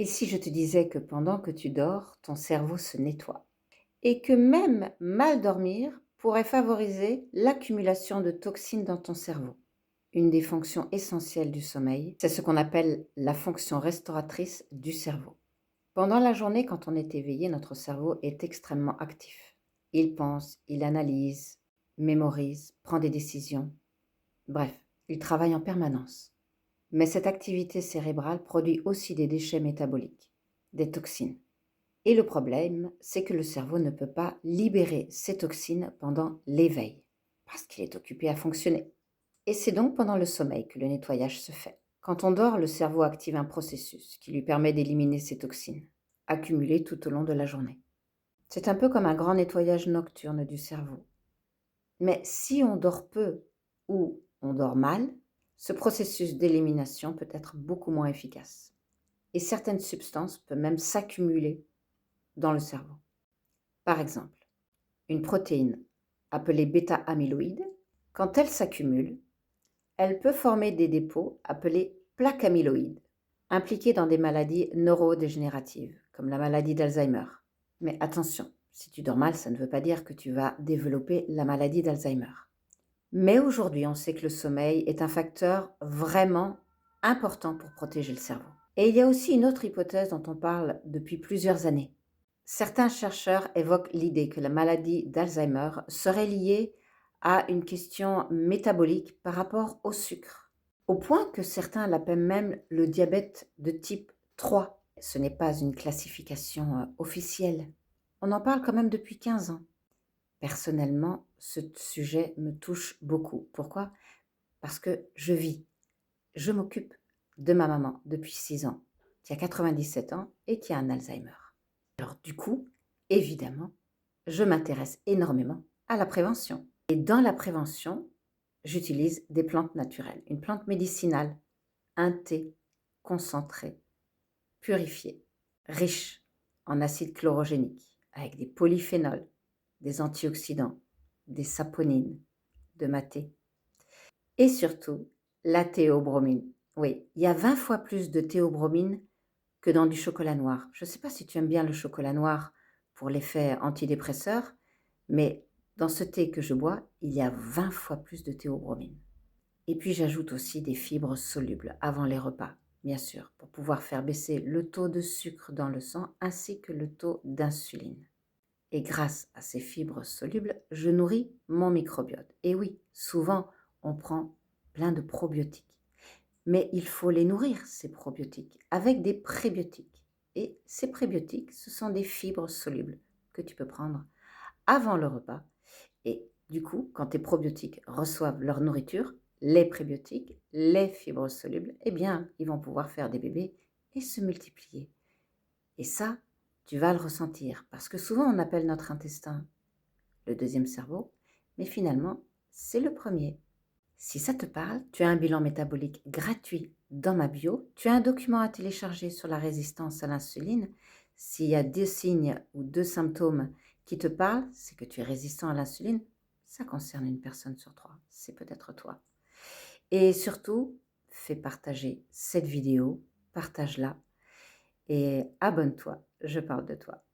Et si je te disais que pendant que tu dors, ton cerveau se nettoie et que même mal dormir pourrait favoriser l'accumulation de toxines dans ton cerveau? Une des fonctions essentielles du sommeil, c'est ce qu'on appelle la fonction restauratrice du cerveau. Pendant la journée, quand on est éveillé, notre cerveau est extrêmement actif. Il pense, il analyse, mémorise, prend des décisions. Bref, il travaille en permanence. Mais cette activité cérébrale produit aussi des déchets métaboliques, des toxines. Et le problème, c'est que le cerveau ne peut pas libérer ces toxines pendant l'éveil, parce qu'il est occupé à fonctionner. Et c'est donc pendant le sommeil que le nettoyage se fait. Quand on dort, le cerveau active un processus qui lui permet d'éliminer ces toxines, accumulées tout au long de la journée. C'est un peu comme un grand nettoyage nocturne du cerveau. Mais si on dort peu ou on dort mal, ce processus d'élimination peut être beaucoup moins efficace. Et certaines substances peuvent même s'accumuler dans le cerveau. Par exemple, une protéine appelée bêta-amyloïde, quand elle s'accumule, elle peut former des dépôts appelés plaques amyloïdes, impliquées dans des maladies neurodégénératives, comme la maladie d'Alzheimer. Mais attention, si tu dors mal, ça ne veut pas dire que tu vas développer la maladie d'Alzheimer. Mais aujourd'hui, on sait que le sommeil est un facteur vraiment important pour protéger le cerveau. Et il y a aussi une autre hypothèse dont on parle depuis plusieurs années. Certains chercheurs évoquent l'idée que la maladie d'Alzheimer serait liée à une question métabolique par rapport au sucre, au point que certains l'appellent même le diabète de type 3. Ce n'est pas une classification officielle. On en parle quand même depuis 15 ans. Personnellement, ce sujet me touche beaucoup. Pourquoi? Parce que je m'occupe de ma maman depuis 6 ans, qui a 97 ans et qui a un Alzheimer. Alors du coup, évidemment, je m'intéresse énormément à la prévention. Et dans la prévention, j'utilise des plantes naturelles, une plante médicinale, un thé concentré, purifié, riche en acide chlorogénique, avec des polyphénols, des antioxydants, des saponines, de maté, et surtout la théobromine. Oui, il y a 20 fois plus de théobromine que dans du chocolat noir. Je ne sais pas si tu aimes bien le chocolat noir pour l'effet antidépresseur, mais dans ce thé que je bois, il y a 20 fois plus de théobromine. Et puis j'ajoute aussi des fibres solubles avant les repas, bien sûr, pour pouvoir faire baisser le taux de sucre dans le sang ainsi que le taux d'insuline. Et grâce à ces fibres solubles, je nourris mon microbiote. Et oui, souvent, on prend plein de probiotiques. Mais il faut les nourrir, ces probiotiques, avec des prébiotiques. Et ces prébiotiques, ce sont des fibres solubles que tu peux prendre avant le repas. Et du coup, quand tes probiotiques reçoivent leur nourriture, les prébiotiques, les fibres solubles, eh bien, ils vont pouvoir faire des bébés et se multiplier. Et ça, tu vas le ressentir, parce que souvent on appelle notre intestin le deuxième cerveau, mais finalement, c'est le premier. Si ça te parle, tu as un bilan métabolique gratuit dans ma bio, tu as un document à télécharger sur la résistance à l'insuline. S'il y a 2 signes ou 2 symptômes qui te parlent, c'est que tu es résistant à l'insuline, ça concerne une personne sur 3, c'est peut-être toi. Et surtout, fais partager cette vidéo, partage-la et abonne-toi, je parle de toi.